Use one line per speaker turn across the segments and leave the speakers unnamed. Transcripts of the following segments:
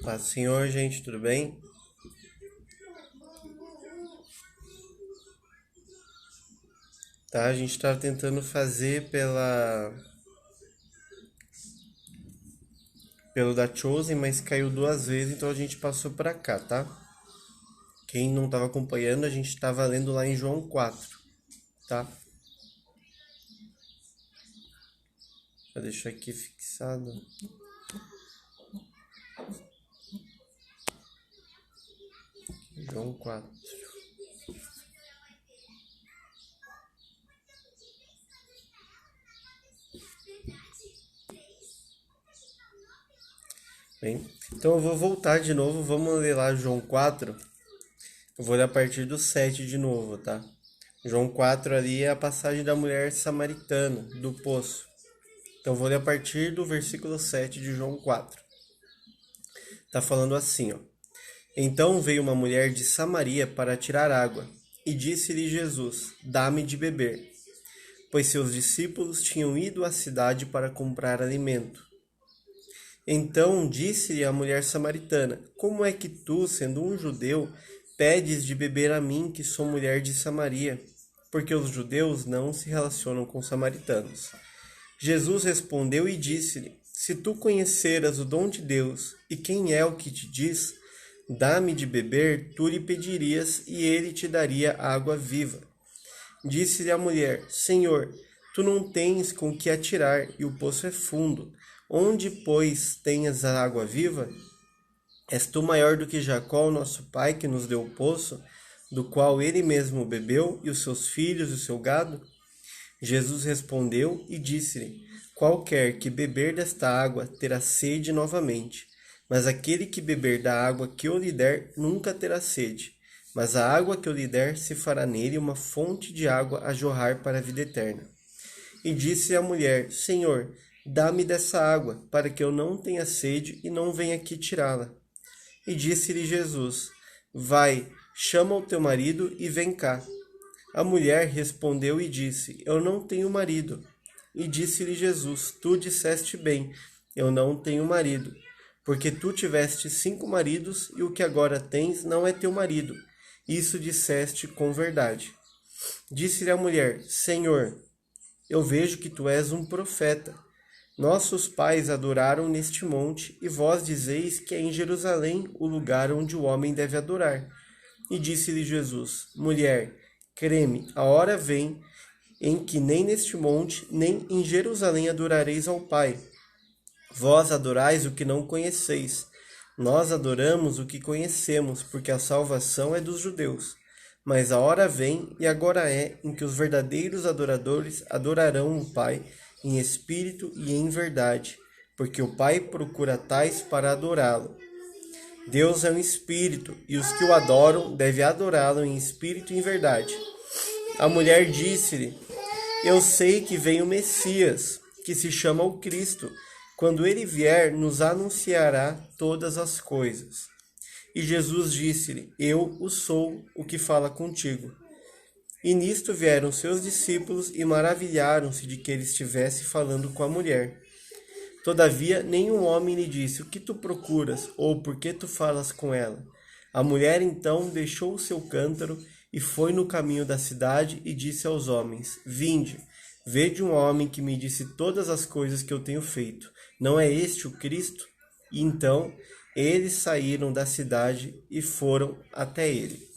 Paz do Senhor, gente, tudo bem? Tá, a gente tava tentando fazer pelo da Chosen, mas caiu duas vezes, então a gente passou pra cá, tá? Quem não tava acompanhando, a gente tava lendo lá em João 4, tá? Vou deixar aqui fixado. João 4. Bem, então eu vou voltar de novo, vamos ler lá João 4. Eu vou ler a partir do 7 de novo, tá? João 4 ali é a passagem da mulher samaritana, do poço. Então eu vou ler a partir do versículo 7 de João 4. Tá falando assim, ó. Então veio uma mulher de Samaria para tirar água, e disse-lhe Jesus: Dá-me de beber. Pois seus discípulos tinham ido à cidade para comprar alimento. Então disse-lhe a mulher samaritana: Como é que tu, sendo um judeu, pedes de beber a mim, que sou mulher de Samaria? Porque os judeus não se relacionam com os samaritanos. Jesus respondeu e disse-lhe: Se tu conheceras o dom de Deus, e quem é o que te diz, dá-me de beber, tu lhe pedirias, e ele te daria água viva. Disse-lhe a mulher: Senhor, tu não tens com que atirar, e o poço é fundo. Onde, pois, tenhas a água viva? És tu maior do que Jacó, nosso pai, que nos deu o poço, do qual ele mesmo bebeu, e os seus filhos e o seu gado? Jesus respondeu e disse-lhe: Qualquer que beber desta água terá sede novamente, mas aquele que beber da água que eu lhe der nunca terá sede. Mas a água que eu lhe der se fará nele uma fonte de água a jorrar para a vida eterna. E disse a mulher: Senhor, dá-me dessa água, para que eu não tenha sede e não venha aqui tirá-la. E disse-lhe Jesus: Vai, chama o teu marido e vem cá. A mulher respondeu e disse: Eu não tenho marido. E disse-lhe Jesus: Tu disseste bem, eu não tenho marido. Porque tu tiveste 5 maridos, e o que agora tens não é teu marido. Isso disseste com verdade. Disse-lhe a mulher: Senhor, eu vejo que tu és um profeta. Nossos pais adoraram neste monte, e vós dizeis que é em Jerusalém o lugar onde o homem deve adorar. E disse-lhe Jesus: Mulher, crê-me, a hora vem em que nem neste monte, nem em Jerusalém adorareis ao Pai. Vós adorais o que não conheceis. Nós adoramos o que conhecemos, porque a salvação é dos judeus. Mas a hora vem, e agora é, em que os verdadeiros adoradores adorarão o Pai em espírito e em verdade, porque o Pai procura tais para adorá-lo. Deus é um espírito, e os que o adoram devem adorá-lo em espírito e em verdade. A mulher disse-lhe: Eu sei que vem o Messias, que se chama o Cristo. Quando ele vier, nos anunciará todas as coisas. E Jesus disse-lhe: Eu o sou, o que fala contigo. E nisto vieram seus discípulos e maravilharam-se de que ele estivesse falando com a mulher. Todavia, nenhum homem lhe disse: O que tu procuras? Ou por que tu falas com ela? A mulher então deixou o seu cântaro e foi no caminho da cidade e disse aos homens: Vinde, vede um homem que me disse todas as coisas que eu tenho feito. Não é este o Cristo? E então eles saíram da cidade e foram até ele.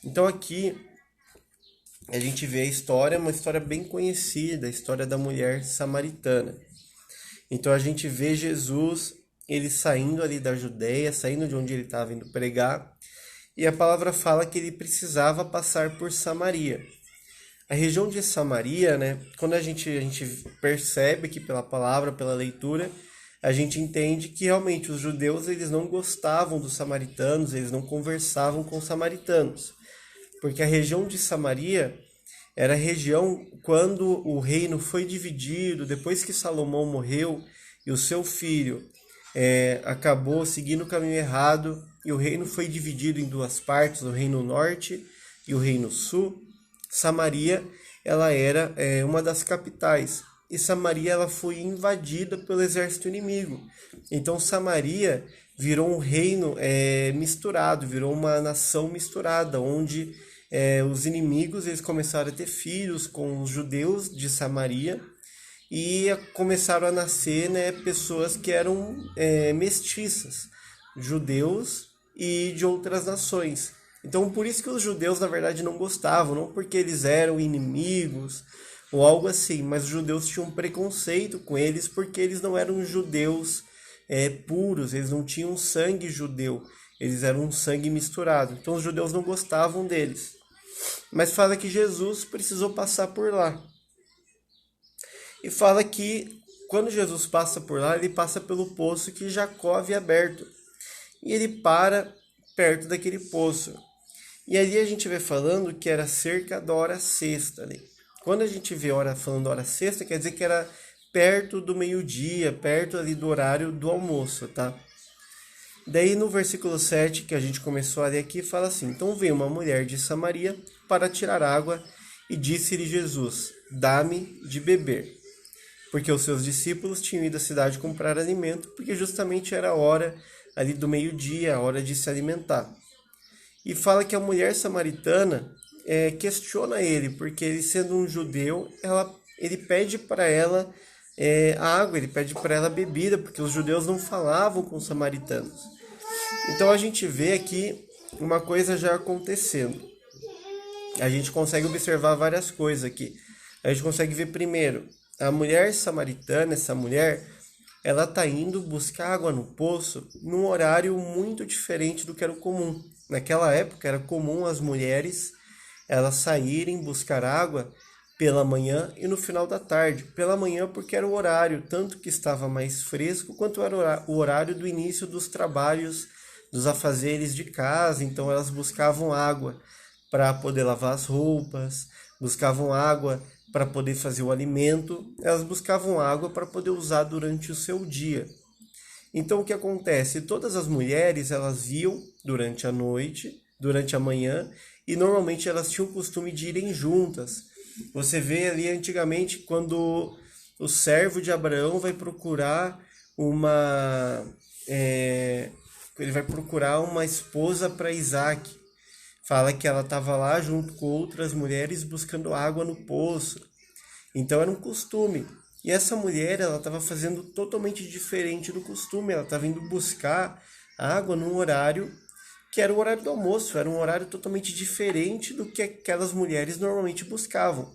Então aqui a gente vê a história, uma história bem conhecida, a história da mulher samaritana. Então a gente vê Jesus, ele saindo ali da Judeia, saindo de onde ele estava indo pregar, e a palavra fala que ele precisava passar por Samaria. A região de Samaria, né, quando a gente percebe que pela palavra, pela leitura, a gente entende que realmente os judeus eles não gostavam dos samaritanos, eles não conversavam com os samaritanos. Porque a região de Samaria era a região quando o reino foi dividido, depois que Salomão morreu e o seu filho acabou seguindo o caminho errado, e o reino foi dividido em 2 partes, o reino norte e o reino sul. Samaria ela era uma das capitais. e Samaria ela foi invadida pelo exército inimigo. Então Samaria virou um reino misturado, virou uma nação misturada, onde os inimigos eles começaram a ter filhos com os judeus de Samaria e começaram a nascer, né, pessoas que eram mestiças, judeus e de outras nações. Então por isso que os judeus na verdade não gostavam, não porque eles eram inimigos ou algo assim, mas os judeus tinham um preconceito com eles porque eles não eram judeus puros, eles não tinham sangue judeu, eles eram um sangue misturado. Então os judeus não gostavam deles. Mas fala que Jesus precisou passar por lá. E fala que quando Jesus passa por lá, ele passa pelo poço que Jacó havia aberto. E ele para perto daquele poço. E ali a gente vê falando que era cerca da hora sexta ali. Quando a gente vê falando hora sexta, quer dizer que era perto do meio-dia, perto ali do horário do almoço, tá? Daí no versículo 7, que a gente começou a ler aqui, fala assim: Então veio uma mulher de Samaria para tirar água e disse-lhe Jesus: Dá-me de beber. Porque os seus discípulos tinham ido à cidade comprar alimento, porque justamente era a hora ali do meio-dia, a hora de se alimentar. E fala que a mulher samaritana questiona ele, porque ele sendo um judeu, ele pede para ela água, ele pede para ela bebida, porque os judeus não falavam com os samaritanos. Então a gente vê aqui uma coisa já acontecendo. A gente consegue observar várias coisas aqui. A gente consegue ver primeiro, a mulher samaritana, essa mulher, ela está indo buscar água no poço num horário muito diferente do que era o comum. Naquela época era comum as mulheres elas saírem buscar água pela manhã e no final da tarde. Pela manhã porque era o horário, tanto que estava mais fresco, quanto era o horário do início dos trabalhos, dos afazeres de casa. Então elas buscavam água para poder lavar as roupas, buscavam água para poder fazer o alimento, elas buscavam água para poder usar durante o seu dia. Então o que acontece? Todas as mulheres elas iam durante a noite, durante a manhã, e normalmente elas tinham o costume de irem juntas. Você vê ali antigamente quando o servo de Abraão vai procurar ele vai procurar uma esposa para Isaac. Fala que ela estava lá junto com outras mulheres buscando água no poço. Então era um costume. E essa mulher, ela estava fazendo totalmente diferente do costume. Ela estava indo buscar água num horário que era o horário do almoço. Era um horário totalmente diferente do que aquelas mulheres normalmente buscavam.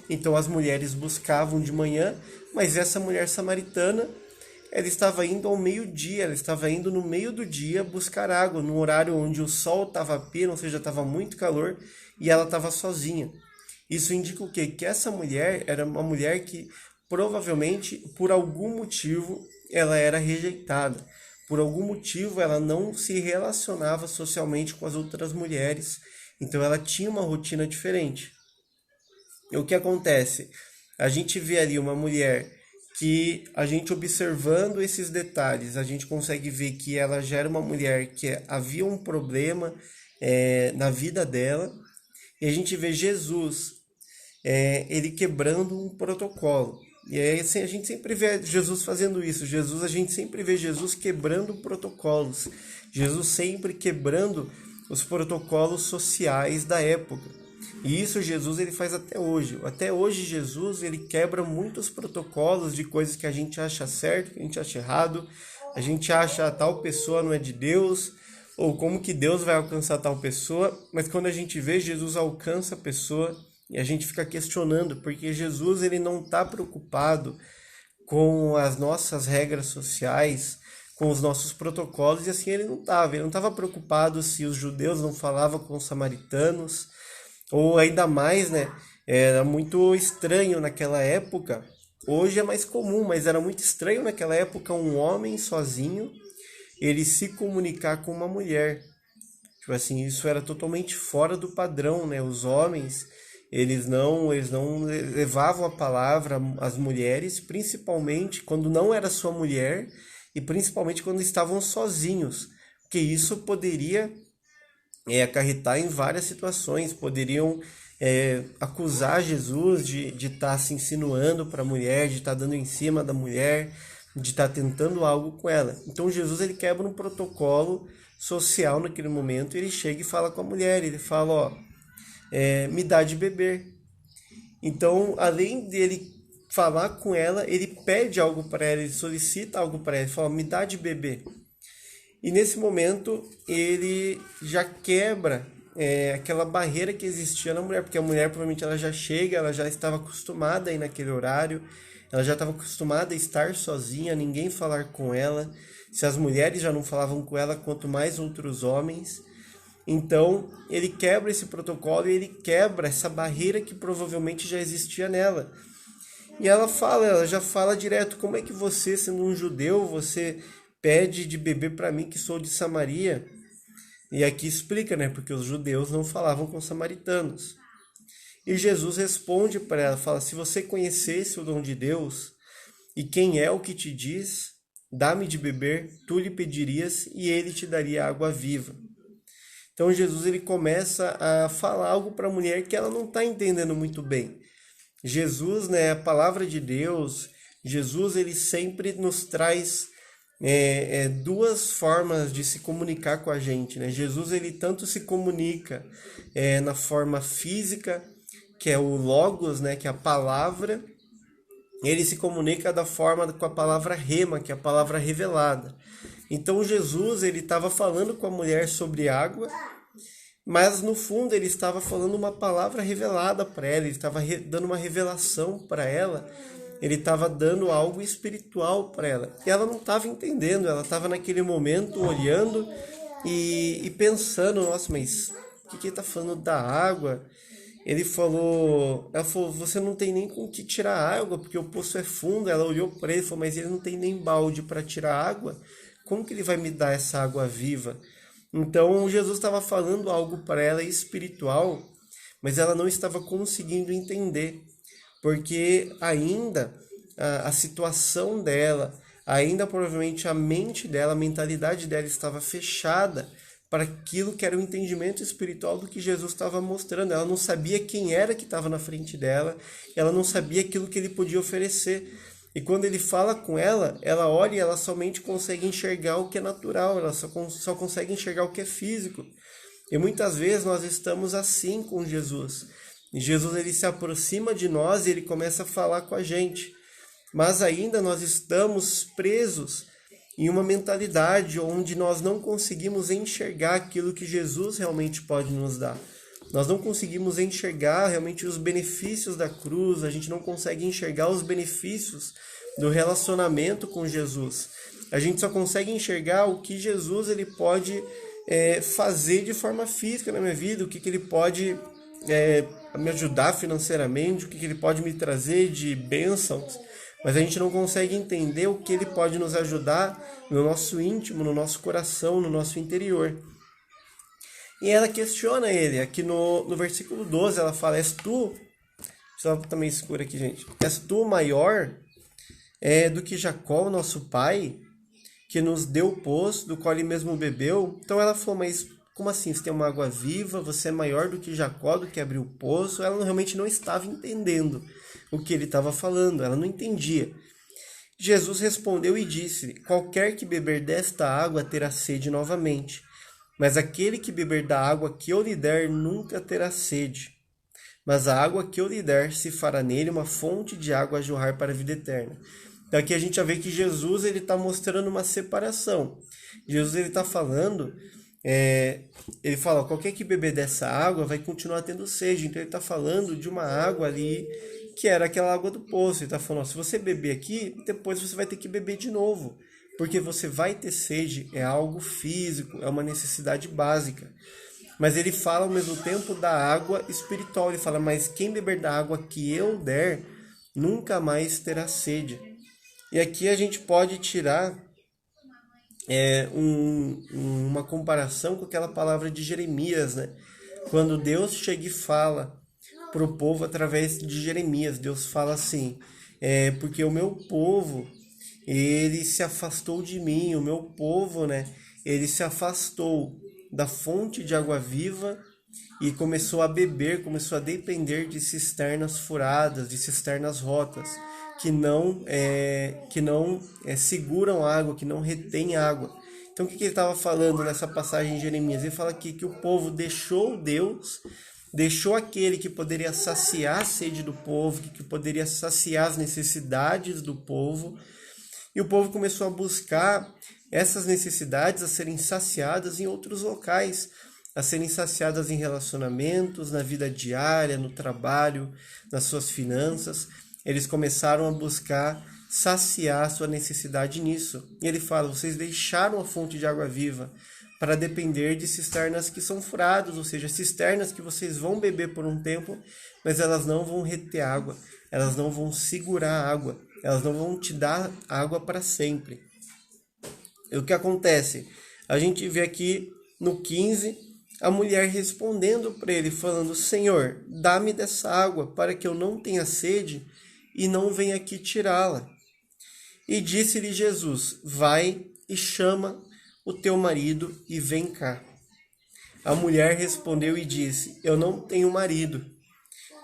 Então as mulheres buscavam de manhã, mas essa mulher samaritana, ela estava indo ao meio-dia, ela estava indo no meio do dia buscar água, num horário onde o sol estava a pino, ou seja, estava muito calor, e ela estava sozinha. Isso indica o quê? Que essa mulher era uma mulher que provavelmente, por algum motivo, ela era rejeitada. Por algum motivo, ela não se relacionava socialmente com as outras mulheres. Então, ela tinha uma rotina diferente. E o que acontece? A gente vê ali uma mulher que, a gente observando esses detalhes, a gente consegue ver que ela já era uma mulher que havia um problema na vida dela. E a gente vê Jesus, ele quebrando um protocolo. E aí assim, a gente sempre vê Jesus fazendo isso. A gente sempre vê Jesus quebrando protocolos. Jesus sempre quebrando os protocolos sociais da época. E isso Jesus ele faz até hoje. Até hoje Jesus ele quebra muitos protocolos de coisas que a gente acha certo, que a gente acha errado. A gente acha tal pessoa não é de Deus, ou como que Deus vai alcançar tal pessoa. Mas quando a gente vê, Jesus alcança a pessoa. E a gente fica questionando, porque Jesus ele não está preocupado com as nossas regras sociais, com os nossos protocolos, e assim ele não estava. Ele não estava preocupado se os judeus não falavam com os samaritanos, ou ainda mais, né? Era muito estranho naquela época. Hoje é mais comum, mas era muito estranho naquela época um homem sozinho, ele se comunicar com uma mulher. Tipo assim, isso era totalmente fora do padrão, né? Os homens... Eles não levavam a palavra às mulheres, principalmente quando não era sua mulher e principalmente quando estavam sozinhos, porque isso poderia acarretar em várias situações. Poderiam acusar Jesus de estar se insinuando para a mulher, de estar dando em cima da mulher, de estar tentando algo com ela. Então Jesus ele quebra um protocolo social naquele momento, ele chega e fala com a mulher, ele fala, ó, me dá de beber. Então, além dele falar com ela, ele pede algo para ela, ele solicita algo para ela, ele fala, me dá de beber. E nesse momento ele já quebra aquela barreira que existia na mulher, porque a mulher provavelmente ela já chega, ela já estava acostumada a ir naquele horário, ela já estava acostumada a estar sozinha, ninguém falar com ela. Se as mulheres já não falavam com ela, quanto mais outros homens. Então ele quebra esse protocolo e ele quebra essa barreira que provavelmente já existia nela. E ela já fala direto, como é que você, sendo um judeu, você pede de beber para mim que sou de Samaria? E aqui explica, né? Porque os judeus não falavam com os samaritanos. E Jesus responde para ela, fala, se você conhecesse o dom de Deus e quem é o que te diz, dá-me de beber, tu lhe pedirias e ele te daria água viva. Então Jesus ele começa a falar algo para a mulher que ela não está entendendo muito bem. Jesus, né, a palavra de Deus, Jesus ele sempre nos traz duas formas de se comunicar com a gente, né? Jesus ele tanto se comunica na forma física, que é o logos, né, que é a palavra. Ele se comunica da forma com a palavra rema, que é a palavra revelada. Então Jesus ele estava falando com a mulher sobre água, mas no fundo ele estava falando uma palavra revelada para ela, ele estava dando uma revelação para ela, ele estava dando algo espiritual para ela. E ela não estava entendendo, ela estava naquele momento olhando e pensando, nossa, mas o que ele está falando da água? Ela falou, você não tem nem com que tirar água, porque o poço é fundo. Ela olhou para ele e falou, mas ele não tem nem balde para tirar água. Como que ele vai me dar essa água viva? Então Jesus estava falando algo para ela espiritual, mas ela não estava conseguindo entender, porque ainda a situação dela, ainda provavelmente a mente dela, a mentalidade dela estava fechada para aquilo que era o entendimento espiritual do que Jesus estava mostrando. Ela não sabia quem era que estava na frente dela, ela não sabia aquilo que ele podia oferecer. E quando ele fala com ela, ela olha e ela somente consegue enxergar o que é natural, ela só consegue enxergar o que é físico. E muitas vezes nós estamos assim com Jesus. E Jesus ele se aproxima de nós e ele começa a falar com a gente. Mas ainda nós estamos presos em uma mentalidade onde nós não conseguimos enxergar aquilo que Jesus realmente pode nos dar. Nós não conseguimos enxergar realmente os benefícios da cruz, a gente não consegue enxergar os benefícios do relacionamento com Jesus. A gente só consegue enxergar o que Jesus ele pode fazer de forma física na minha vida, o que ele pode me ajudar financeiramente, o que ele pode me trazer de bênçãos. Mas a gente não consegue entender o que ele pode nos ajudar no nosso íntimo, no nosso coração, no nosso interior. E ela questiona ele, aqui no versículo 12, ela fala, és tu, só também escuro aqui, gente, és tu maior do que Jacó, nosso pai, que nos deu o poço, do qual ele mesmo bebeu? Então ela falou, mas como assim, você tem uma água viva, você é maior do que Jacó, do que abriu o poço? Ela realmente não estava entendendo o que ele estava falando, ela não entendia. Jesus respondeu e disse, qualquer que beber desta água terá sede novamente, mas aquele que beber da água que eu lhe der nunca terá sede. Mas a água que eu lhe der se fará nele uma fonte de água a jorrar para a vida eterna. Então aqui a gente já vê que Jesus está mostrando uma separação. Jesus está falando, ele fala, qualquer que beber dessa água vai continuar tendo sede. Então ele está falando de uma água ali que era aquela água do poço. Ele está falando, se você beber aqui, depois você vai ter que beber de novo. Porque você vai ter sede, é algo físico, é uma necessidade básica. Mas ele fala ao mesmo tempo da água espiritual. Ele fala, mas quem beber da água que eu der, nunca mais terá sede. E aqui a gente pode tirar uma comparação com aquela palavra de Jeremias, né? Quando Deus chega e fala para o povo através de Jeremias, Deus fala assim, porque o meu povo, ele se afastou de mim, o meu povo, né? Ele se afastou da fonte de água viva e começou a beber, começou a depender de cisternas furadas, de cisternas rotas, que não seguram água, que não retém água. Então o que ele estava falando nessa passagem de Jeremias? Ele fala aqui que o povo deixou Deus, deixou aquele que poderia saciar a sede do povo, que poderia saciar as necessidades do povo, e o povo começou a buscar essas necessidades a serem saciadas em outros locais, a serem saciadas em relacionamentos, na vida diária, no trabalho, nas suas finanças. Eles começaram a buscar saciar a sua necessidade nisso. E ele fala, vocês deixaram a fonte de água viva para depender de cisternas que são furadas, ou seja, cisternas que vocês vão beber por um tempo, mas elas não vão reter água, elas não vão segurar água, elas não vão te dar água para sempre. E o que acontece? A gente vê aqui no 15, a mulher respondendo para ele, falando, Senhor, dá-me dessa água para que eu não tenha sede e não venha aqui tirá-la. E disse-lhe Jesus, vai e chama o teu marido e vem cá. A mulher respondeu e disse, eu não tenho marido.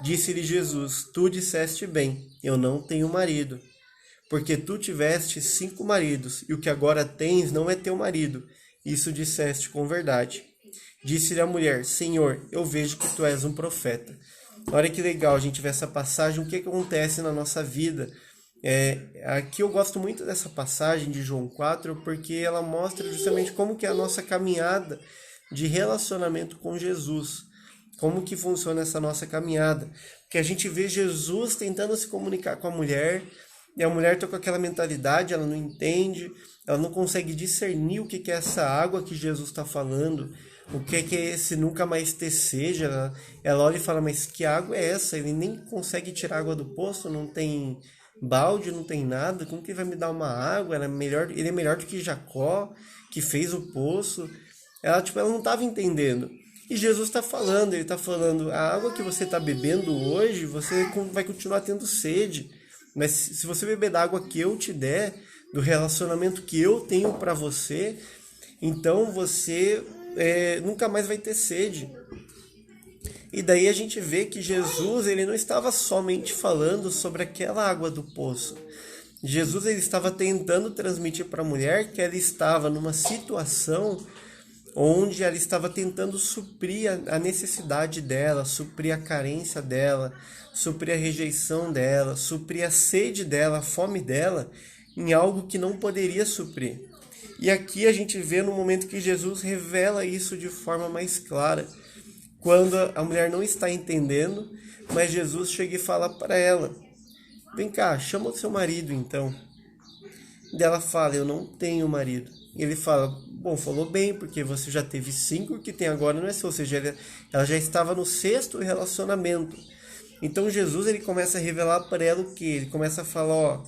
Disse-lhe Jesus, tu disseste bem, eu não tenho marido. Porque tu tiveste 5 maridos, e o que agora tens não é teu marido. Isso disseste com verdade. Disse-lhe a mulher, Senhor, eu vejo que tu és um profeta. Olha que legal a gente ver essa passagem, o que acontece na nossa vida. Aqui eu gosto muito dessa passagem de João 4, porque ela mostra justamente como que é a nossa caminhada de relacionamento com Jesus. Como que funciona essa nossa caminhada. Porque a gente vê Jesus tentando se comunicar com a mulher, e a mulher está com aquela mentalidade, ela não entende, ela não consegue discernir o que é essa água que Jesus está falando, o que é esse nunca mais ter sede. Ela olha e fala, mas que água é essa? Ele nem consegue tirar água do poço, não tem balde, não tem nada, como que ele vai me dar uma água? Ele é melhor do que Jacó, que fez o poço. Ela não estava entendendo. E Jesus está falando, ele está falando, a água que você está bebendo hoje, você vai continuar tendo sede. Mas se você beber da água que eu te der, do relacionamento que eu tenho para você, então você nunca mais vai ter sede. E daí a gente vê que Jesus, ele não estava somente falando sobre aquela água do poço. Jesus, ele estava tentando transmitir para a mulher que ela estava numa situação onde ela estava tentando suprir a necessidade dela, suprir a carência dela, suprir a rejeição dela, suprir a sede dela, a fome dela, em algo que não poderia suprir. E aqui a gente vê no momento que Jesus revela isso de forma mais clara, quando a mulher não está entendendo, mas Jesus chega e fala para ela, vem cá, chama o seu marido então. E ela fala, eu não tenho marido. E ele fala, bom, falou bem, porque você já teve 5, o que tem agora não é seu. Ou seja, ela já estava no 6º relacionamento. Então Jesus, ele começa a revelar para ela o que? Ele começa a falar, ó,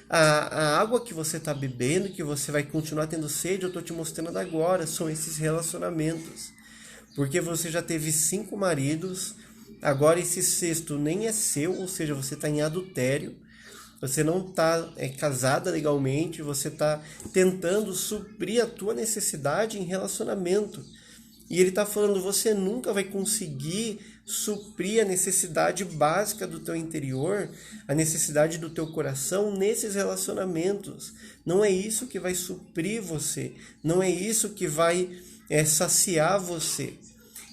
a água que você está bebendo, que você vai continuar tendo sede, eu estou te mostrando agora, são esses relacionamentos. Porque você já teve 5 maridos, agora esse 6º nem é seu, ou seja, você está em adultério. Você não está casada legalmente, você está tentando suprir a tua necessidade em relacionamento. E ele está falando, você nunca vai conseguir suprir a necessidade básica do teu interior, a necessidade do teu coração nesses relacionamentos. Não é isso que vai suprir você, não é isso que vai saciar você.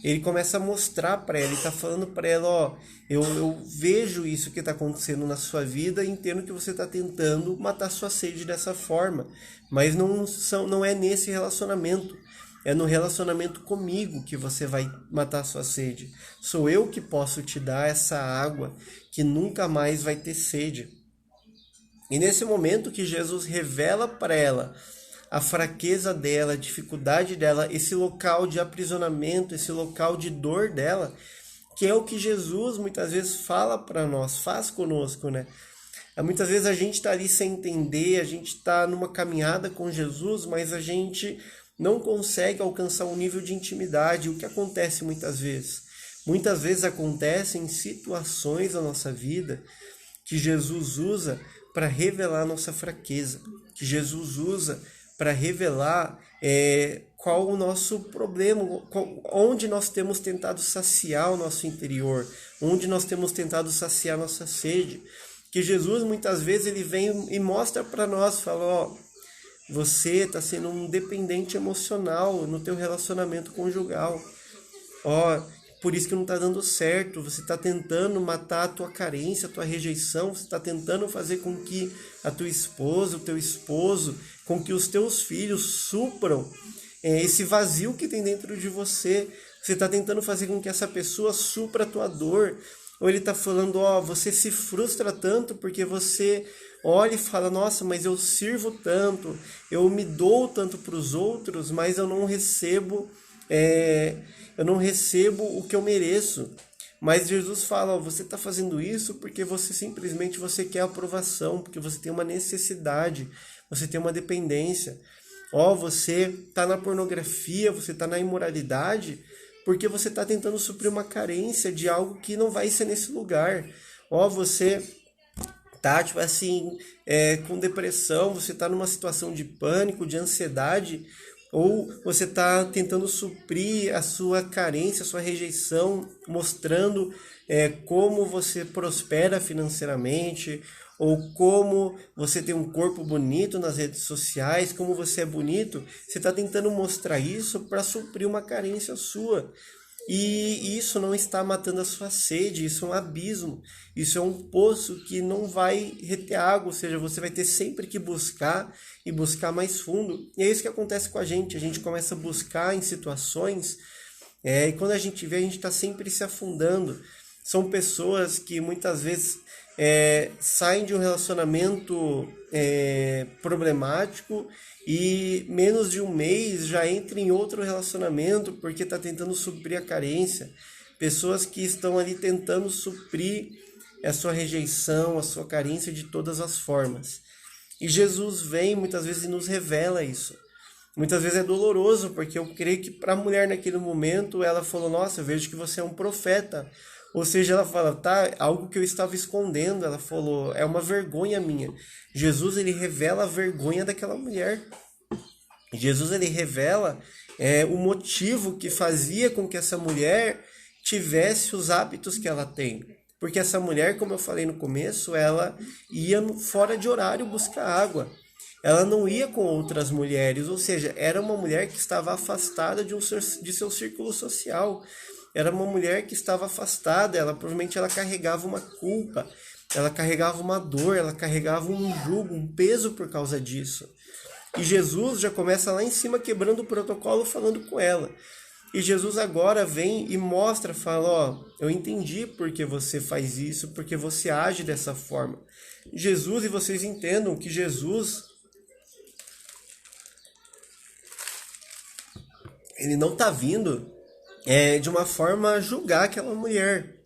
Ele começa a mostrar para ela, ele está falando para ela, ó, eu vejo isso que está acontecendo na sua vida e entendo que você está tentando matar sua sede dessa forma, mas não é nesse relacionamento, é no relacionamento comigo que você vai matar sua sede. Sou eu que posso te dar essa água que nunca mais vai ter sede. E nesse momento que Jesus revela para ela a fraqueza dela, a dificuldade dela, esse local de aprisionamento, esse local de dor dela, que é o que Jesus muitas vezes fala para nós, faz conosco, né? Muitas vezes a gente está ali sem entender, a gente está numa caminhada com Jesus, mas a gente não consegue alcançar um nível de intimidade. O que acontece muitas vezes? Muitas vezes acontecem situações na nossa vida que Jesus usa para revelar a nossa fraqueza, que Jesus usa para revelar qual o nosso problema, onde nós temos tentado saciar o nosso interior, onde nós temos tentado saciar nossa sede. Que Jesus muitas vezes ele vem e mostra para nós, fala, ó, você está sendo um dependente emocional no teu relacionamento conjugal. Ó, por isso que não está dando certo. Você está tentando matar a tua carência, a tua rejeição. Você está tentando fazer com que a tua esposa, o teu esposo, com que os teus filhos supram esse vazio que tem dentro de você. Você está tentando fazer com que essa pessoa supra a tua dor. Ou ele está falando, ó, você se frustra tanto porque você olha e fala, nossa, mas eu sirvo tanto, eu me dou tanto para os outros, mas eu não recebo o que eu mereço. Mas Jesus fala, ó, você está fazendo isso porque você simplesmente você quer aprovação, porque você tem uma necessidade, você tem uma dependência. Ó, você está na pornografia, você está na imoralidade, porque você está tentando suprir uma carência de algo que não vai ser nesse lugar. Ó, você tá, tipo assim, com depressão, você tá numa situação de pânico, de ansiedade, ou você tá tentando suprir a sua carência, a sua rejeição, mostrando como você prospera financeiramente, ou como você tem um corpo bonito nas redes sociais, como você é bonito. Você está tentando mostrar isso para suprir uma carência sua. E isso não está matando a sua sede, isso é um abismo, isso é um poço que não vai reter água, ou seja, você vai ter sempre que buscar e buscar mais fundo. E é isso que acontece com a gente começa a buscar em situações, e quando a gente vê, a gente está sempre se afundando. São pessoas que muitas vezes saem de um relacionamento problemático e menos de um mês já entra em outro relacionamento porque está tentando suprir a carência. Pessoas que estão ali tentando suprir a sua rejeição, a sua carência de todas as formas. E Jesus vem muitas vezes e nos revela isso. Muitas vezes é doloroso, porque eu creio que para a mulher naquele momento ela falou, nossa, eu vejo que você é um profeta. Ou seja, ela fala, tá, algo que eu estava escondendo. Ela falou, é uma vergonha minha. Jesus, ele revela a vergonha daquela mulher. Jesus, ele revela o motivo que fazia com que essa mulher tivesse os hábitos que ela tem. Porque essa mulher, como eu falei no começo, ela ia fora de horário buscar água. Ela não ia com outras mulheres, ou seja, era uma mulher que estava afastada de seu círculo social. Era uma mulher que estava afastada, provavelmente ela carregava uma culpa, ela carregava uma dor, ela carregava um jugo, um peso por causa disso. E Jesus já começa lá em cima quebrando o protocolo, falando com ela. E Jesus agora vem e mostra, fala, ó, eu entendi porque você faz isso, porque você age dessa forma. Jesus, e vocês entendam que Jesus, ele não está vindo de uma forma julgar aquela mulher.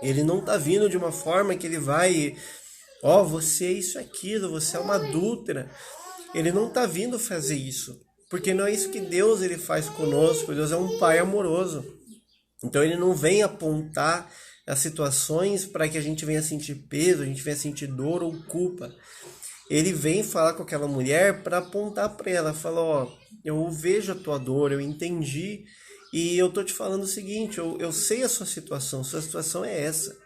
Ele não está vindo de uma forma que ele vai, ó, você é isso, aquilo, você é uma adúltera. Ele não está vindo fazer isso. Porque não é isso que Deus ele faz conosco. Deus é um pai amoroso. Então ele não vem apontar as situações para que a gente venha sentir peso, a gente venha sentir dor ou culpa. Ele vem falar com aquela mulher para apontar para ela, falar, ó, eu vejo a tua dor, eu entendi e eu tô te falando o seguinte, eu sei a sua situação é essa.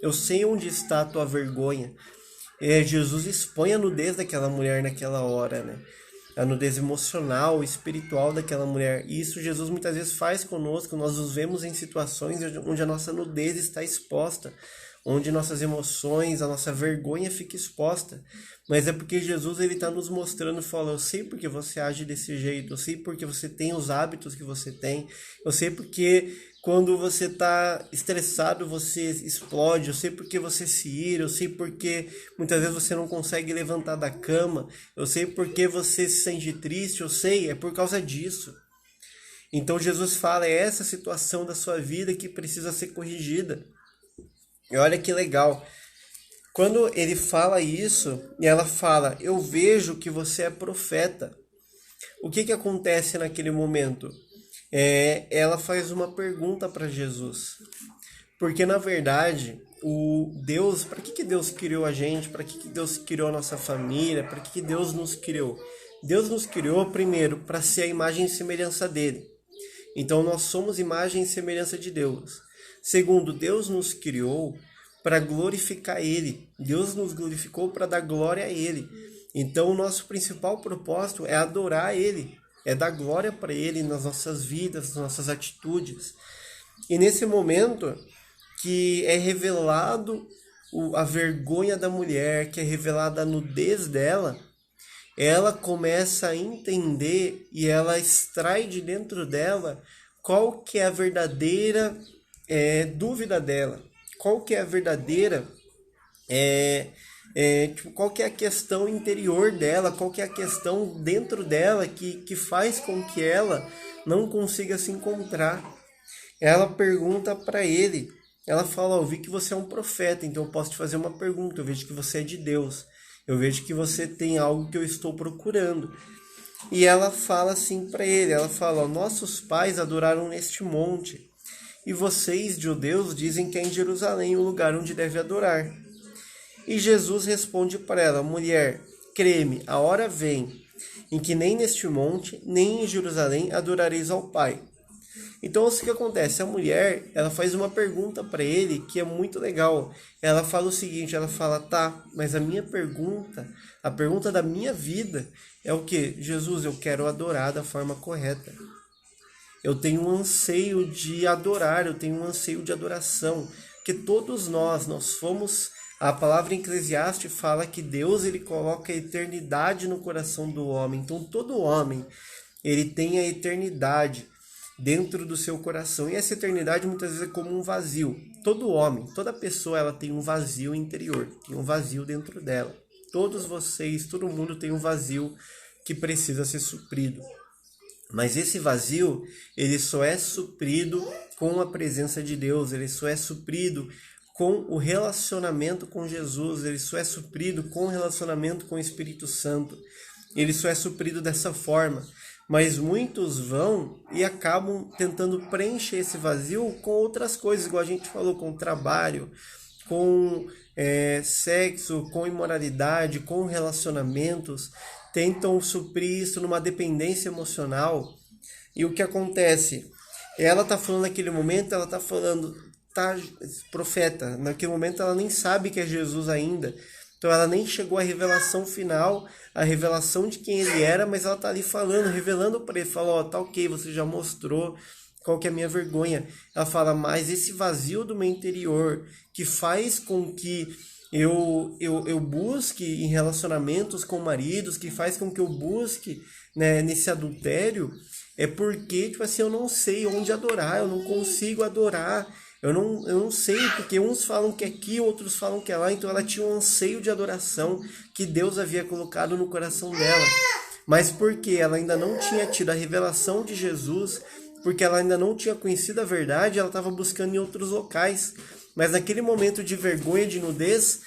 Eu sei onde está a tua vergonha. Jesus expõe a nudez daquela mulher naquela hora, né? A nudez emocional, espiritual daquela mulher. E isso Jesus muitas vezes faz conosco. Nós nos vemos em situações onde a nossa nudez está exposta, onde nossas emoções, a nossa vergonha fica exposta. Mas é porque Jesus ele está nos mostrando, fala, eu sei porque você age desse jeito, eu sei porque você tem os hábitos que você tem, eu sei porque quando você está estressado você explode, eu sei porque você se ira, eu sei porque muitas vezes você não consegue levantar da cama, eu sei porque você se sente triste, eu sei, é por causa disso. Então Jesus fala, é essa situação da sua vida que precisa ser corrigida. E olha que legal, quando ele fala isso, e ela fala, eu vejo que você é profeta. O que acontece naquele momento? Ela faz uma pergunta para Jesus. Porque, na verdade, o Deus, para que Deus criou a gente? Para que Deus criou a nossa família? Para que Deus nos criou? Deus nos criou primeiro para ser a imagem e semelhança dele. Então nós somos imagem e semelhança de Deus. Segundo, Deus nos criou para glorificar ele. Deus nos glorificou para dar glória a ele. Então o nosso principal propósito é adorar ele, é dar glória para ele nas nossas vidas, nas nossas atitudes. E nesse momento que é revelado a vergonha da mulher, que é revelada a nudez dela, ela começa a entender e ela extrai de dentro dela qual que é a verdadeira dúvida dela, qual que é a verdadeira, qual que é a questão interior dela, qual que é a questão dentro dela que faz com que ela não consiga se encontrar. Ela pergunta para ele, ela fala, eu vi que você é um profeta, então eu posso te fazer uma pergunta, eu vejo que você é de Deus. Eu vejo que você tem algo que eu estou procurando. E ela fala assim para ele, ela fala, nossos pais adoraram neste monte. E vocês, judeus, dizem que é em Jerusalém o lugar onde deve adorar. E Jesus responde para ela, mulher, crê-me, a hora vem em que nem neste monte, nem em Jerusalém adorareis ao Pai. Então, o que acontece? A mulher, ela faz uma pergunta para ele que é muito legal. Ela fala o seguinte, ela fala, tá, mas a minha pergunta, a pergunta da minha vida é o quê? Jesus, eu quero adorar da forma correta. Eu tenho um anseio de adorar, eu tenho um anseio de adoração. Porque todos nós fomos... A palavra em Eclesiastes fala que Deus ele coloca a eternidade no coração do homem. Então, todo homem, ele tem a eternidade dentro do seu coração. E essa eternidade muitas vezes é como um vazio. Todo homem, toda pessoa, ela tem um vazio interior, tem um vazio dentro dela. Todos vocês, todo mundo tem um vazio que precisa ser suprido. Mas esse vazio, ele só é suprido com a presença de Deus, ele só é suprido com o relacionamento com Jesus, ele só é suprido com o relacionamento com o Espírito Santo. Ele só é suprido dessa forma. Mas muitos vão e acabam tentando preencher esse vazio com outras coisas, igual a gente falou, com trabalho, com sexo, com imoralidade, com relacionamentos. Tentam suprir isso numa dependência emocional. E o que acontece? Ela está falando naquele momento, ela está falando, tá, profeta. Naquele momento ela nem sabe que é Jesus ainda. Então ela nem chegou à revelação final, a revelação de quem ele era, mas ela está ali falando, revelando para ele, fala, tá ok, você já mostrou qual que é a minha vergonha. Ela fala, mas esse vazio do meu interior, que faz com que eu busque em relacionamentos com maridos, que faz com que eu busque, né, nesse adultério, é porque, tipo assim, eu não sei onde adorar, eu não consigo adorar. Eu não sei, porque uns falam que é aqui, outros falam que é lá. Então ela tinha um anseio de adoração que Deus havia colocado no coração dela. Mas porque ela ainda não tinha tido a revelação de Jesus, porque ela ainda não tinha conhecido a verdade, ela estava buscando em outros locais. Mas naquele momento de vergonha, de nudez,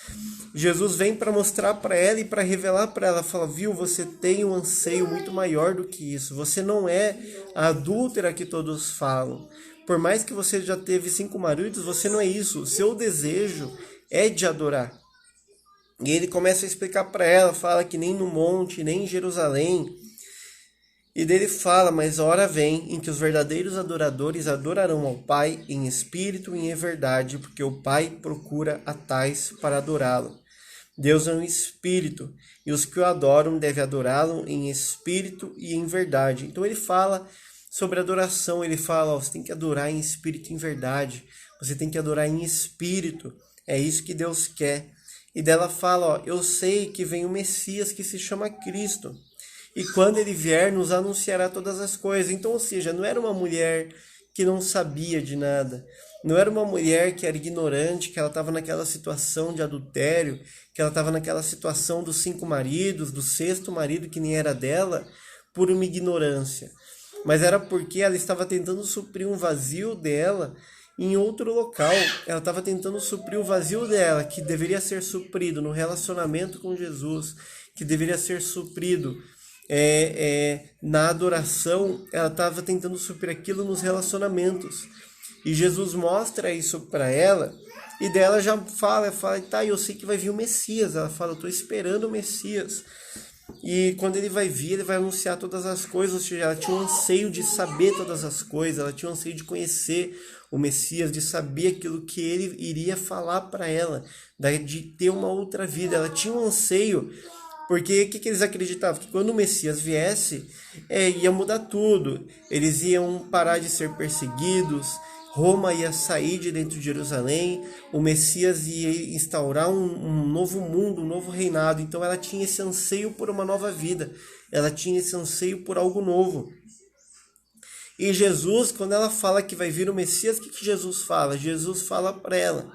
Jesus vem para mostrar para ela e para revelar para ela. Fala, viu, você tem um anseio muito maior do que isso. Você não é a adúltera que todos falam. Por mais que você já teve 5 maridos, você não é isso. O seu desejo é de adorar. E ele começa a explicar para ela, fala que nem no monte, nem em Jerusalém. E dele fala, mas a hora vem em que os verdadeiros adoradores adorarão ao Pai em espírito e em verdade, porque o Pai procura a tais para adorá-lo. Deus é um espírito, e os que o adoram devem adorá-lo em espírito e em verdade. Então ele fala sobre adoração, ele fala, você tem que adorar em espírito e em verdade, você tem que adorar em espírito, é isso que Deus quer. E dela fala, eu sei que vem o Messias que se chama Cristo, e quando ele vier nos anunciará todas as coisas. Então, ou seja, não era uma mulher que não sabia de nada, não era uma mulher que era ignorante, que ela estava naquela situação de adultério, que ela estava naquela situação dos 5 maridos, do 6º marido que nem era dela, por uma ignorância. Mas era porque ela estava tentando suprir um vazio dela em outro local. Ela estava tentando suprir o vazio dela, que deveria ser suprido no relacionamento com Jesus, que deveria ser suprido na adoração. Ela estava tentando suprir aquilo nos relacionamentos. E Jesus mostra isso para ela, e dela já fala, tá, eu sei que vai vir o Messias. Ela fala, eu estou esperando o Messias. E quando ele vai vir, ele vai anunciar todas as coisas, ou seja, ela tinha um anseio de saber todas as coisas, ela tinha um anseio de conhecer o Messias, de saber aquilo que ele iria falar para ela, de ter uma outra vida. Ela tinha um anseio, porque o que eles acreditavam? Que quando o Messias viesse, ia mudar tudo. Eles iam parar de ser perseguidos, Roma ia sair de dentro de Jerusalém, o Messias ia instaurar um novo mundo, um novo reinado. Então ela tinha esse anseio por uma nova vida, ela tinha esse anseio por algo novo. E Jesus, quando ela fala que vai vir o Messias, o que Jesus fala? Jesus fala para ela: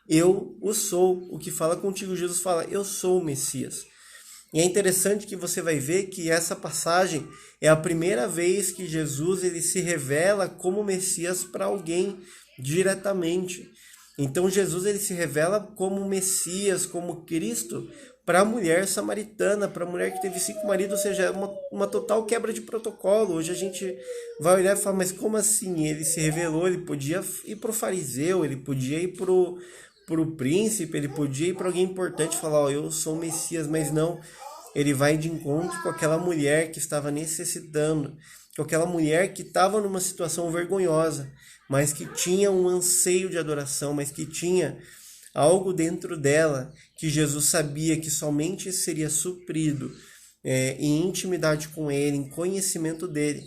eu o sou. O que fala contigo, Jesus fala: eu sou o Messias. E é interessante que você vai ver que essa passagem é a primeira vez que Jesus ele se revela como Messias para alguém diretamente. Então Jesus ele se revela como Messias, como Cristo, para a mulher samaritana, para a mulher que teve 5 maridos, ou seja, uma total quebra de protocolo. Hoje a gente vai olhar e falar, mas como assim? Ele se revelou, ele podia ir para o fariseu, ele podia ir para o príncipe, ele podia ir para alguém importante e falar, ó, eu sou o Messias, mas não. Ele vai de encontro com aquela mulher que estava necessitando, com aquela mulher que estava numa situação vergonhosa, mas que tinha um anseio de adoração, mas que tinha algo dentro dela que Jesus sabia que somente seria suprido em intimidade com ele, em conhecimento dele.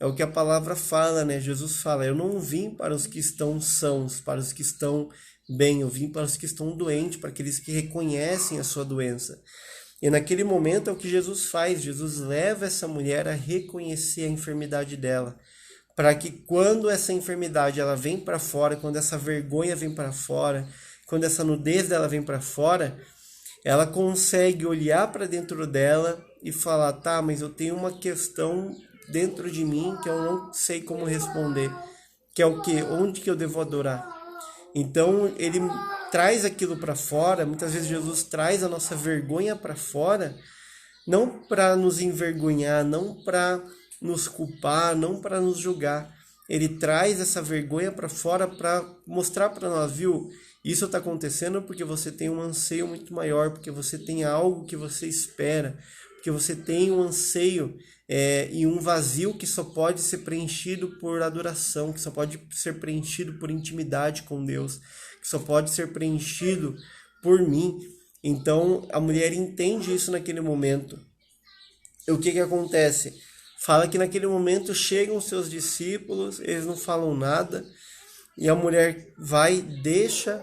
É o que a palavra fala, né? Jesus fala, eu não vim para os que estão sãos, para os que estão bem, eu vim para os que estão doentes, para aqueles que reconhecem a sua doença. E naquele momento é o que Jesus faz, Jesus leva essa mulher a reconhecer a enfermidade dela, para que quando essa enfermidade ela vem para fora, quando essa vergonha vem para fora, quando essa nudez dela vem para fora, ela consegue olhar para dentro dela e falar, tá, mas eu tenho uma questão dentro de mim que eu não sei como responder, que é o quê? Onde que eu devo adorar? Então ele traz aquilo para fora, muitas vezes Jesus traz a nossa vergonha para fora, não para nos envergonhar, não para nos culpar, não para nos julgar. Ele traz essa vergonha para fora para mostrar para nós, viu? Isso está acontecendo porque você tem um anseio muito maior, porque você tem algo que você espera, porque você tem um anseio e um vazio que só pode ser preenchido por adoração, que só pode ser preenchido por intimidade com Deus, que só pode ser preenchido por mim. Então a mulher entende isso naquele momento. E o que acontece? Fala que naquele momento chegam os seus discípulos, eles não falam nada, e a mulher vai, deixa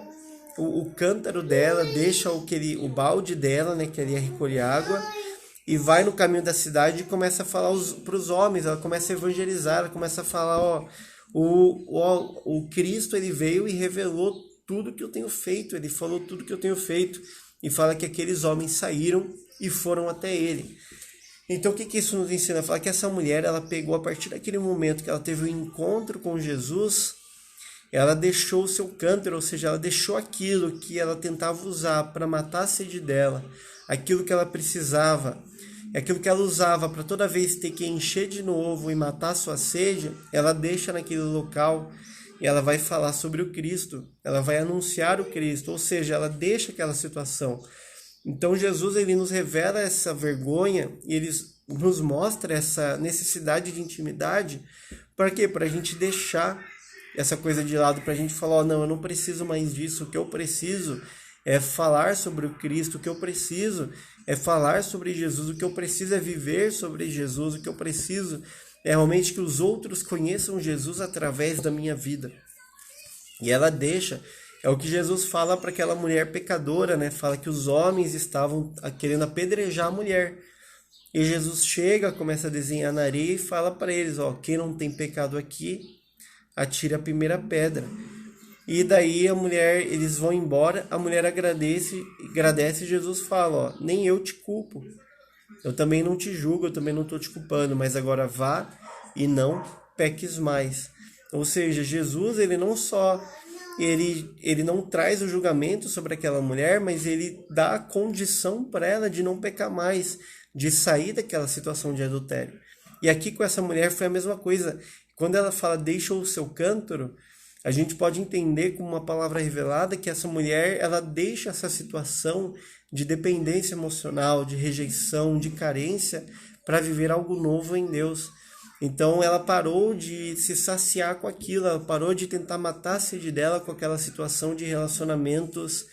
o cântaro dela, deixa o balde dela, né, que ela ia recolher água, e vai no caminho da cidade e começa a falar para os homens, ela começa a evangelizar, ela começa a falar, ó, o Cristo ele veio e revelou tudo que eu tenho feito, ele falou tudo que eu tenho feito, e fala que aqueles homens saíram e foram até ele. Então o que isso nos ensina? Fala que essa mulher, ela pegou a partir daquele momento que ela teve um encontro com Jesus, ela deixou o seu cântaro, ou seja, ela deixou aquilo que ela tentava usar para matar a sede dela, aquilo que ela precisava, aquilo que ela usava para toda vez ter que encher de novo e matar a sua sede, ela deixa naquele local e ela vai falar sobre o Cristo, ela vai anunciar o Cristo, ou seja, ela deixa aquela situação. Então Jesus ele nos revela essa vergonha e ele nos mostra essa necessidade de intimidade. Para quê? Para a gente deixar essa coisa de lado, para a gente falar, não, eu não preciso mais disso, o que eu preciso é falar sobre o Cristo, o que eu preciso é falar sobre Jesus, o que eu preciso é viver sobre Jesus, o que eu preciso é realmente que os outros conheçam Jesus através da minha vida. E ela deixa, é o que Jesus fala para aquela mulher pecadora, né? Fala que os homens estavam querendo apedrejar a mulher. E Jesus chega, começa a desenhar na areia e fala para eles, ó, quem não tem pecado aqui, atire a primeira pedra. E daí eles vão embora, a mulher agradece e Jesus fala, ó, nem eu te culpo, eu também não te julgo, eu também não estou te culpando, mas agora vá e não peques mais. Ou seja, Jesus, ele não só, ele não traz o julgamento sobre aquela mulher, mas ele dá a condição para ela de não pecar mais, de sair daquela situação de adultério. E aqui com essa mulher foi a mesma coisa. Quando ela fala, deixa o seu cântaro, A gente pode entender com uma palavra revelada que essa mulher, ela deixa essa situação de dependência emocional, de rejeição, de carência, para viver algo novo em Deus. Então ela parou de se saciar com aquilo, ela parou de tentar matar a sede dela com aquela situação de relacionamentos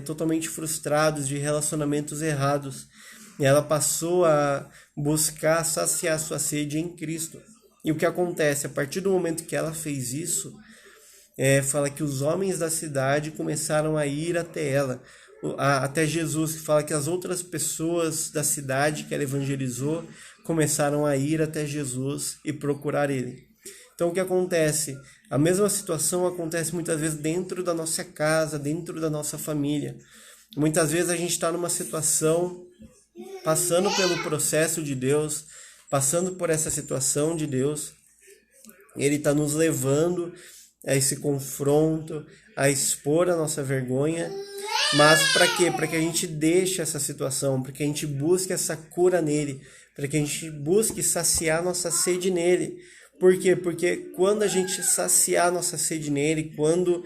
totalmente frustrados, de relacionamentos errados. E ela passou a buscar saciar sua sede em Cristo. E o que acontece? A partir do momento que ela fez isso, fala que os homens da cidade começaram a ir até ela, até Jesus, que fala que as outras pessoas da cidade que ela evangelizou começaram a ir até Jesus e procurar ele. Então o que acontece? A mesma situação acontece muitas vezes dentro da nossa casa, dentro da nossa família. Muitas vezes a gente está numa situação, passando pelo processo de Deus, passando por essa situação de Deus, Ele está nos levando a esse confronto, a expor a nossa vergonha, mas para quê? Para que a gente deixe essa situação, para que a gente busque essa cura nele, para que a gente busque saciar nossa sede nele. Por quê? Porque quando a gente saciar nossa sede nele, quando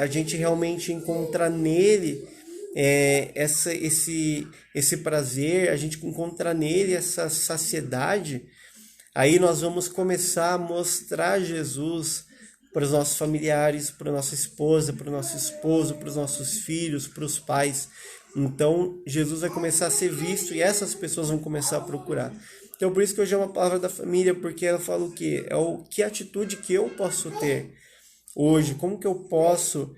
a gente realmente encontrar nele esse prazer, a gente encontrar nele essa saciedade, aí nós vamos começar a mostrar Jesus para os nossos familiares, para a nossa esposa, para o nosso esposo, para os nossos filhos, para os pais. Então, Jesus vai começar a ser visto e essas pessoas vão começar a procurar. Então, por isso que hoje é uma palavra da família, porque ela fala o quê? Que atitude que eu posso ter hoje? Como que eu posso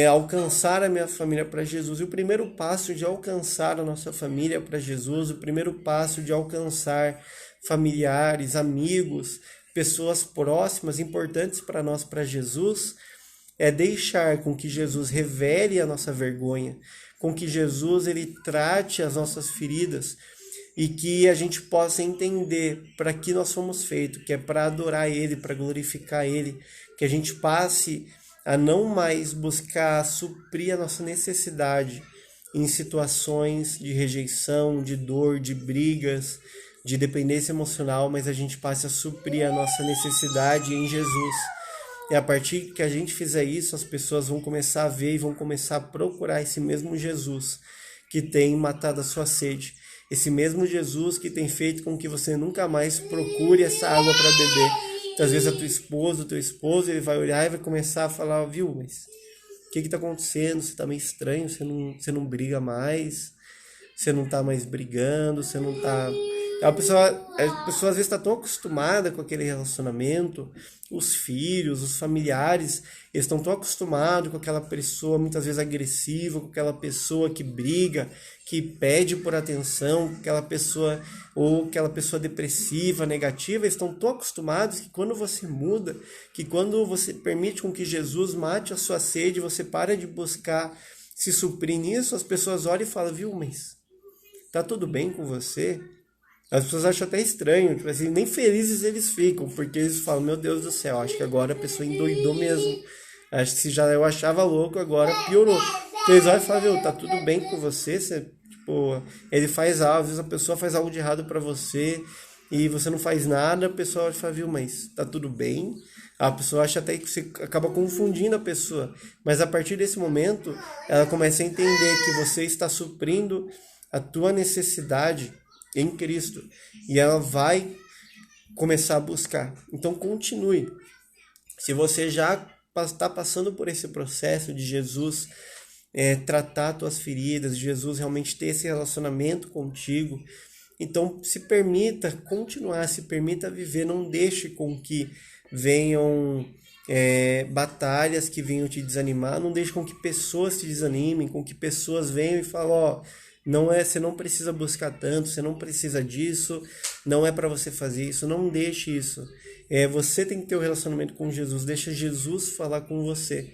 alcançar a minha família para Jesus? E o primeiro passo de alcançar a nossa família para Jesus, o primeiro passo de alcançar familiares, amigos, pessoas próximas, importantes para nós, para Jesus, é deixar com que Jesus revele a nossa vergonha, com que Jesus ele trate as nossas feridas e que a gente possa entender para que nós fomos feitos, que é para adorar Ele, para glorificar Ele, que a gente passe a não mais buscar suprir a nossa necessidade em situações de rejeição, de dor, de brigas, de dependência emocional, mas a gente passe a suprir a nossa necessidade em Jesus. E a partir que a gente fizer isso, as pessoas vão começar a ver e vão começar a procurar esse mesmo Jesus que tem matado a sua sede. Esse mesmo Jesus que tem feito com que você nunca mais procure essa água para beber. Então, às vezes a tua esposa, o teu esposo, ele vai olhar e vai começar a falar, viu, mas o que está acontecendo? Você está meio estranho, você não briga mais, você não está mais brigando, você não está... A pessoa às vezes está tão acostumada com aquele relacionamento, os filhos, os familiares, eles estão tão acostumados com aquela pessoa muitas vezes agressiva, com aquela pessoa que briga, que pede por atenção, aquela pessoa depressiva, negativa, eles estão tão acostumados que quando você muda, que quando você permite com que Jesus mate a sua sede, você para de buscar se suprir nisso, as pessoas olham e falam, viu, mas tá tudo bem com você? As pessoas acham até estranho, tipo assim, nem felizes eles ficam, porque eles falam, meu Deus do céu, acho que agora a pessoa endoidou mesmo. Acho que se já eu achava louco, agora piorou. Então eles olham e falam, viu, tá tudo bem com você? Tipo, ele faz algo, às vezes a pessoa faz algo de errado pra você e você não faz nada, a pessoa olha e fala, viu, mas tá tudo bem? A pessoa acha até que você acaba confundindo a pessoa. Mas a partir desse momento, ela começa a entender que você está suprindo a tua necessidade em Cristo, e ela vai começar a buscar. Então continue. Se você já está passando por esse processo de Jesus tratar tuas feridas, de Jesus realmente ter esse relacionamento contigo, então se permita continuar, se permita viver, não deixe com que venham batalhas que venham te desanimar, não deixe com que pessoas te desanimem, com que pessoas venham e falem, ó, você não precisa buscar tanto, você não precisa disso, não é para você fazer isso, não deixe isso. Você tem que ter um relacionamento com Jesus, deixa Jesus falar com você.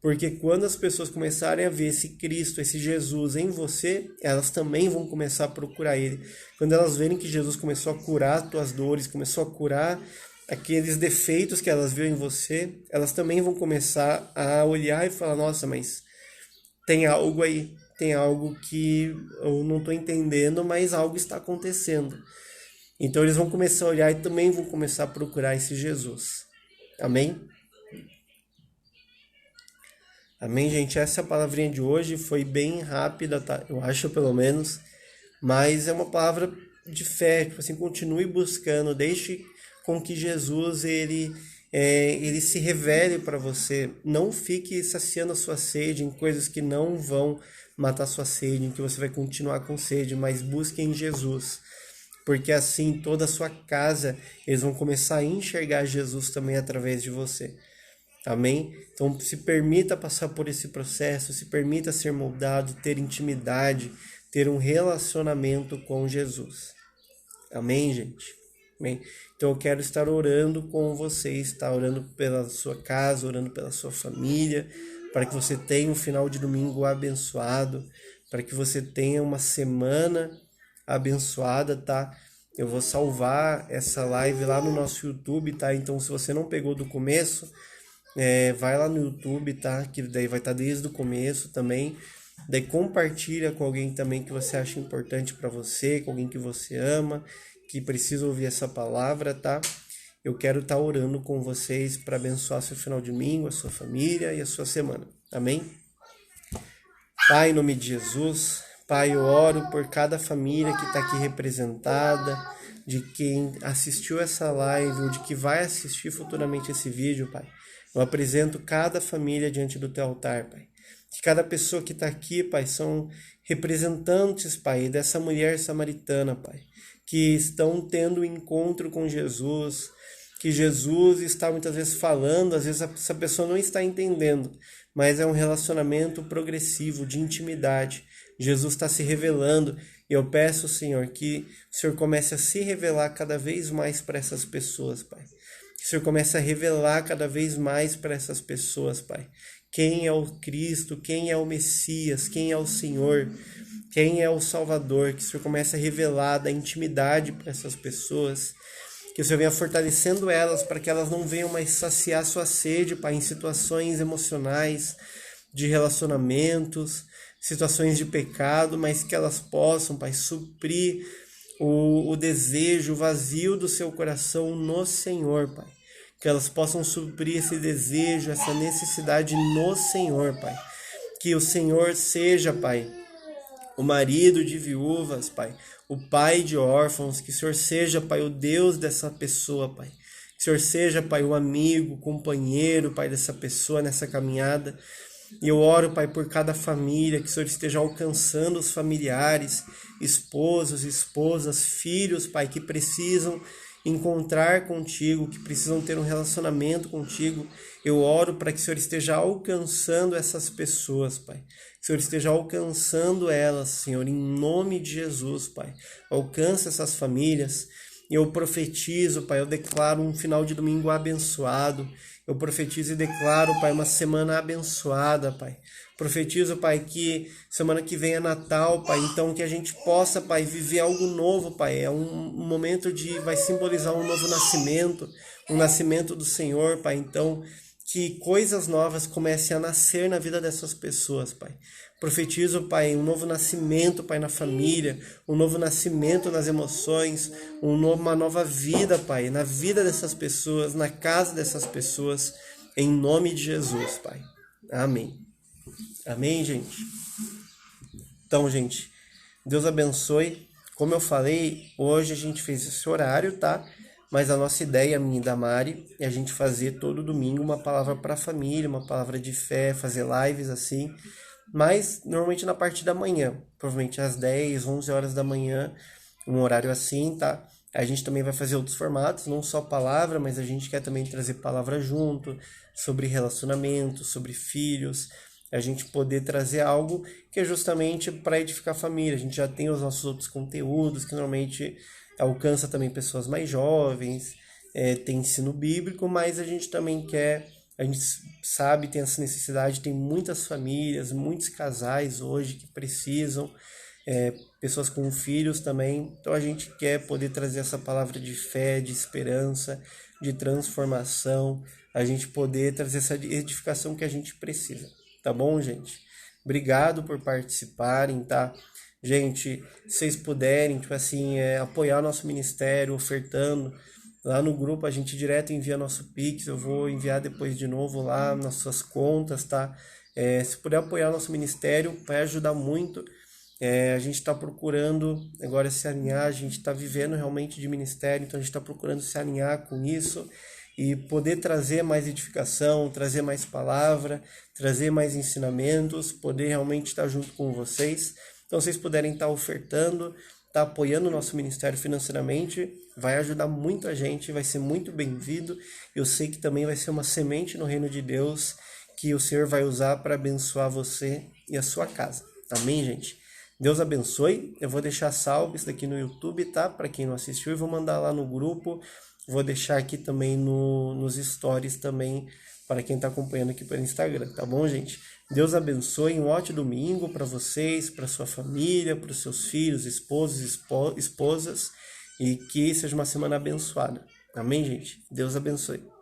Porque quando as pessoas começarem a ver esse Cristo, esse Jesus em você, elas também vão começar a procurar Ele. Quando elas verem que Jesus começou a curar as tuas dores, começou a curar aqueles defeitos que elas viram em você, elas também vão começar a olhar e falar, nossa, mas tem algo aí. Tem algo que eu não estou entendendo, mas algo está acontecendo. Então eles vão começar a olhar e também vão começar a procurar esse Jesus. Amém? Amém, gente? Essa é a palavrinha de hoje, foi bem rápida, tá? Eu acho, pelo menos, mas é uma palavra de fé, tipo assim, continue buscando, deixe com que Jesus, ele se revele para você, não fique saciando a sua sede em coisas que não vão matar a sua sede, em que você vai continuar com sede, mas busque em Jesus, porque assim toda a sua casa, eles vão começar a enxergar Jesus também através de você. Amém? Então se permita passar por esse processo, se permita ser moldado, ter intimidade, ter um relacionamento com Jesus. Amém, gente? Amém? Então eu quero estar orando com vocês, tá? Orando pela sua casa, orando pela sua família, para que você tenha um final de domingo abençoado, para que você tenha uma semana abençoada, tá? Eu vou salvar essa live lá no nosso YouTube, tá? Então se você não pegou do começo, vai lá no YouTube, tá? Que daí vai estar desde o começo também. Daí compartilha com alguém também que você acha importante para você, com alguém que você ama, que precisa ouvir essa palavra, tá? Eu quero estar orando com vocês para abençoar seu final de domingo, a sua família e a sua semana. Amém? Pai, em nome de Jesus, Pai, eu oro por cada família que está aqui representada, de quem assistiu essa live ou de que vai assistir futuramente esse vídeo, Pai. Eu apresento cada família diante do teu altar, Pai. Que cada pessoa que está aqui, Pai, são representantes, Pai, dessa mulher samaritana, Pai, que estão tendo um encontro com Jesus, que Jesus está muitas vezes falando, às vezes essa pessoa não está entendendo, mas é um relacionamento progressivo, de intimidade. Jesus está se revelando e eu peço, Senhor, que o Senhor comece a se revelar cada vez mais para essas pessoas, Pai. Que o Senhor comece a revelar cada vez mais para essas pessoas, Pai. Quem é o Cristo, quem é o Messias, quem é o Senhor, quem é o Salvador. Que o Senhor comece a revelar da intimidade para essas pessoas. Que o Senhor venha fortalecendo elas para que elas não venham mais saciar sua sede, Pai, em situações emocionais, de relacionamentos, situações de pecado, mas que elas possam, Pai, suprir o desejo, o vazio do seu coração no Senhor, Pai. Que elas possam suprir esse desejo, essa necessidade no Senhor, Pai. Que o Senhor seja, Pai, o marido de viúvas, Pai, o pai de órfãos, que o Senhor seja, Pai, o Deus dessa pessoa, Pai. Que o Senhor seja, Pai, o amigo, o companheiro, Pai, dessa pessoa nessa caminhada. E eu oro, Pai, por cada família, que o Senhor esteja alcançando os familiares, esposos, esposas, filhos, Pai, que precisam encontrar contigo, que precisam ter um relacionamento contigo. Eu oro para que o Senhor esteja alcançando essas pessoas, Pai. Que o Senhor esteja alcançando elas, Senhor, em nome de Jesus, Pai. Alcança essas famílias. E eu profetizo, Pai, eu declaro um final de domingo abençoado. Eu profetizo e declaro, Pai, uma semana abençoada, Pai. Profetizo, Pai, que semana que vem é Natal, Pai, então que a gente possa, Pai, viver algo novo, Pai. É um momento vai simbolizar um novo nascimento, um nascimento do Senhor, Pai. Então, que coisas novas comecem a nascer na vida dessas pessoas, Pai. Profetizo, Pai, um novo nascimento, Pai, na família, um novo nascimento nas emoções, uma nova vida, Pai, na vida dessas pessoas, na casa dessas pessoas, em nome de Jesus, Pai. Amém. Amém, gente? Então, gente, Deus abençoe. Como eu falei, hoje a gente fez esse horário, tá? Mas a nossa ideia, minha e da Mari, é a gente fazer todo domingo uma palavra para a família, uma palavra de fé, fazer lives assim, mas normalmente na parte da manhã, provavelmente às 10, 11 horas da manhã, um horário assim, tá? A gente também vai fazer outros formatos, não só palavra, mas a gente quer também trazer palavra junto, sobre relacionamento, sobre filhos, a gente poder trazer algo que é justamente para edificar a família. A gente já tem os nossos outros conteúdos, que normalmente alcança também pessoas mais jovens, tem ensino bíblico, mas a gente também quer, a gente sabe, tem essa necessidade, tem muitas famílias, muitos casais hoje que precisam, pessoas com filhos também, então a gente quer poder trazer essa palavra de fé, de esperança, de transformação, a gente poder trazer essa edificação que a gente precisa, tá bom, gente? Obrigado por participarem, tá? Gente, se vocês puderem, tipo assim, apoiar o nosso ministério, ofertando Lá no grupo a gente direto envia nosso Pix, eu vou enviar depois de novo lá nossas contas, tá? Se puder apoiar nosso ministério, vai ajudar muito. A gente está procurando agora se alinhar, a gente está vivendo realmente de ministério, então a gente está procurando se alinhar com isso e poder trazer mais edificação, trazer mais palavra, trazer mais ensinamentos, poder realmente estar junto com vocês. Então, se vocês puderem estar ofertando, estar apoiando o nosso ministério financeiramente, vai ajudar muita gente, vai ser muito bem-vindo. Eu sei que também vai ser uma semente no reino de Deus que o Senhor vai usar para abençoar você e a sua casa. Amém, gente? Deus abençoe. Eu vou deixar salvo isso daqui no YouTube, tá? Para quem não assistiu, eu vou mandar lá no grupo. Vou deixar aqui também nos stories também para quem está acompanhando aqui pelo Instagram, tá bom, gente? Deus abençoe, um ótimo domingo para vocês, para sua família, para os seus filhos, esposos, esposas, e que seja uma semana abençoada. Amém, gente? Deus abençoe.